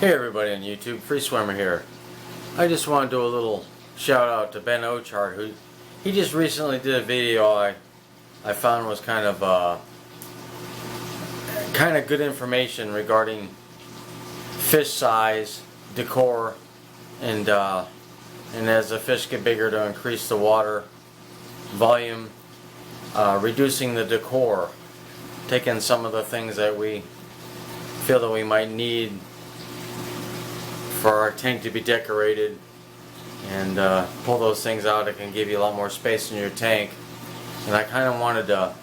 Hey everybody on YouTube, Free Swimmer here. I just want to do a little shout out to Ben Ochart, who he just recently did a video I found was kind of good information regarding fish size, decor, and as the fish get bigger, to increase the water volume, reducing the decor, taking some of the things that we feel that we might need for our tank to be decorated, and pull those things out. It can give you a lot more space in your tank. And I kind of wanted to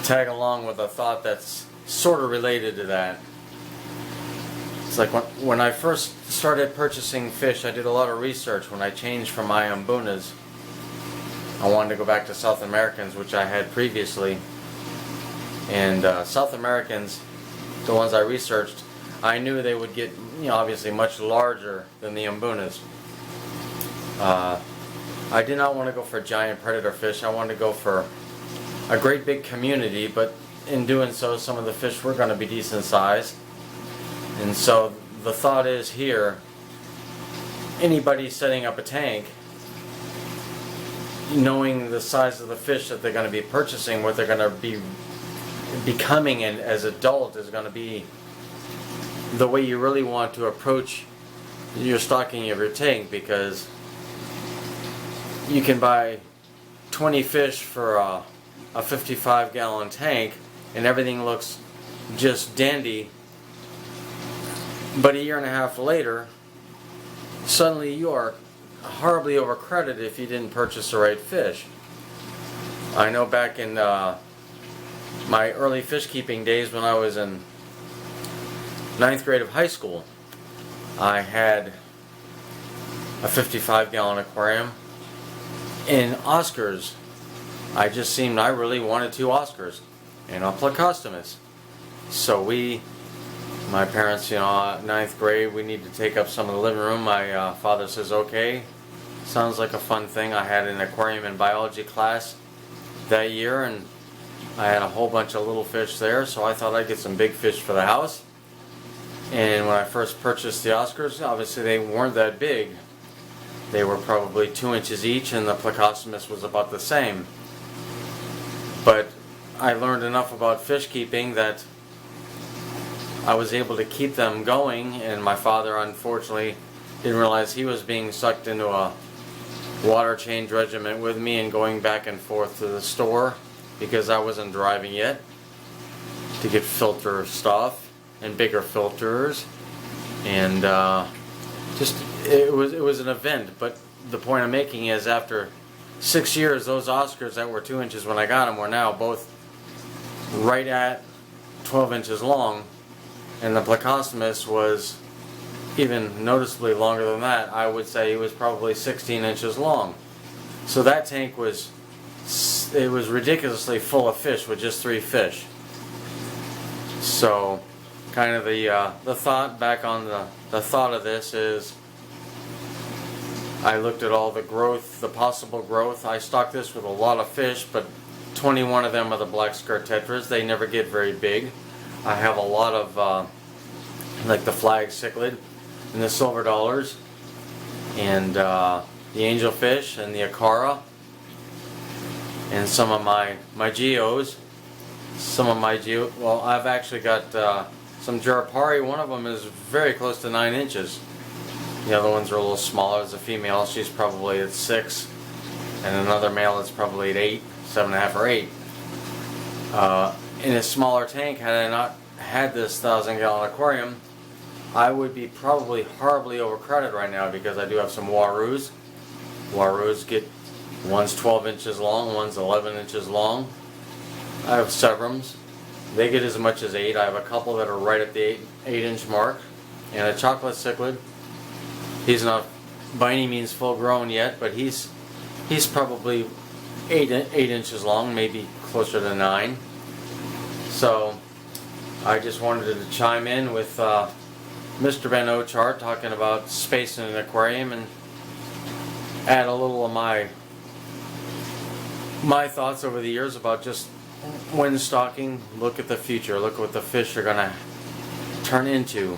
tag along with a thought that's sort of related to that. It's like when I first started purchasing fish, I did a lot of research. When I changed from my Ambunas, I wanted to go back to South Americans, which I had previously. And South Americans, the ones I researched, I knew they would get, obviously much larger than the Ambunas. I did not want to go for giant predator fish. I wanted to go for a great big community, but in doing so, some of the fish were going to be decent size. And so the thought is here, anybody setting up a tank, knowing the size of the fish that they're going to be purchasing, what they're going to be becoming as adult, is going to be the way you really want to approach your stocking of your tank, because you can buy 20 fish for a 55-gallon tank and everything looks just dandy, but a year and a half later suddenly you are horribly overcredited if you didn't purchase the right fish. I know back in my early fish keeping days, when I was in 9th grade of high school, I had a 55-gallon aquarium. In Oscars, I really wanted 2 Oscars and a Plecostomus. So my parents, 9th grade, we need to take up some of the living room. My father says, okay, sounds like a fun thing. I had an aquarium and biology class that year, and I had a whole bunch of little fish there, so I thought I'd get some big fish for the house. And when I first purchased the Oscars, obviously they weren't that big. They were probably 2 inches each, and the Plecostomus was about the same. But I learned enough about fish keeping that I was able to keep them going, and my father unfortunately didn't realize he was being sucked into a water change regimen with me and going back and forth to the store, because I wasn't driving yet, to get filter stuff and bigger filters, and it was an event. But the point I'm making is, after 6 years, those Oscars that were 2 inches when I got them were now both right at 12 inches long, and the Plecostomus was even noticeably longer than that. I would say it was probably 16 inches long. So that tank was ridiculously full of fish with just 3 fish. So kind of the thought back on the thought of this is, I looked at all the growth, the possible growth. I stocked this with a lot of fish, but 21 of them are the black skirt tetras. They never get very big. I have a lot of like the flag cichlid and the silver dollars, and the angelfish and the acara, and some of my geos. Well, I've actually got some Jarapari. One of them is very close to 9 inches. The other ones are a little smaller. There's a female, she's probably at 6, and another male that's probably at 8, 7.5 or 8. In a smaller tank, had I not had this 1,000-gallon aquarium, I would be probably horribly overcrowded right now, because I do have some Waroos. Waroos get, one's 12 inches long, one's 11 inches long. I have Severums. They get as much as 8. I have a couple that are right at the 8-inch mark. And a chocolate cichlid. He's not by any means full grown yet, but he's probably 8 inches long, maybe closer to 9. So I just wanted to chime in with Mr. Ben Ochart talking about space in an aquarium, and add a little of my thoughts over the years about just when stocking. Look at the future, look at what the fish are going to turn into.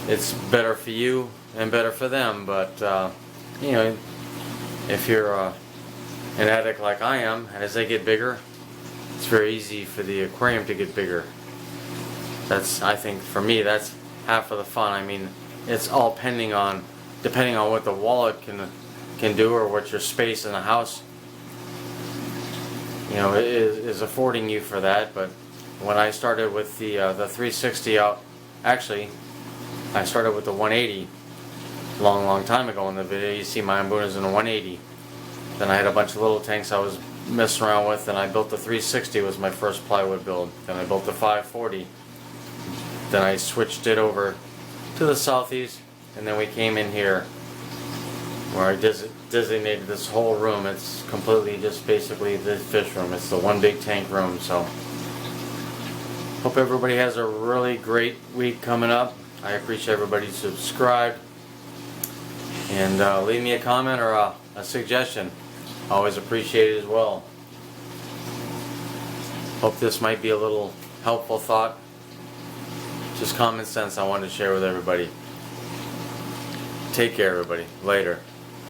it's better for you and better for them. But you know, if you're an addict like I am, as they get bigger, it's very easy for the aquarium to get bigger. I think for me, that's half of the fun. I mean, it's all depending on what the wallet can do, or what your space in the house, you know, is affording you for that. But when I started with the 360 out, actually, I started with the 180 long time ago in the video. You see my Mbuna's in a 180. Then I had a bunch of little tanks I was messing around with, and I built the 360 was my first plywood build. Then I built the 540. Then I switched it over to the southeast, and then we came in here where I designated this whole room. It's completely just basically the fish room. It's the one big tank room. So hope everybody has a really great week coming up. I appreciate everybody subscribed, and leave me a comment or a suggestion. Always appreciate it as well. Hope this might be a little helpful thought. Just common sense I wanted to share with everybody. Take care, everybody. Later.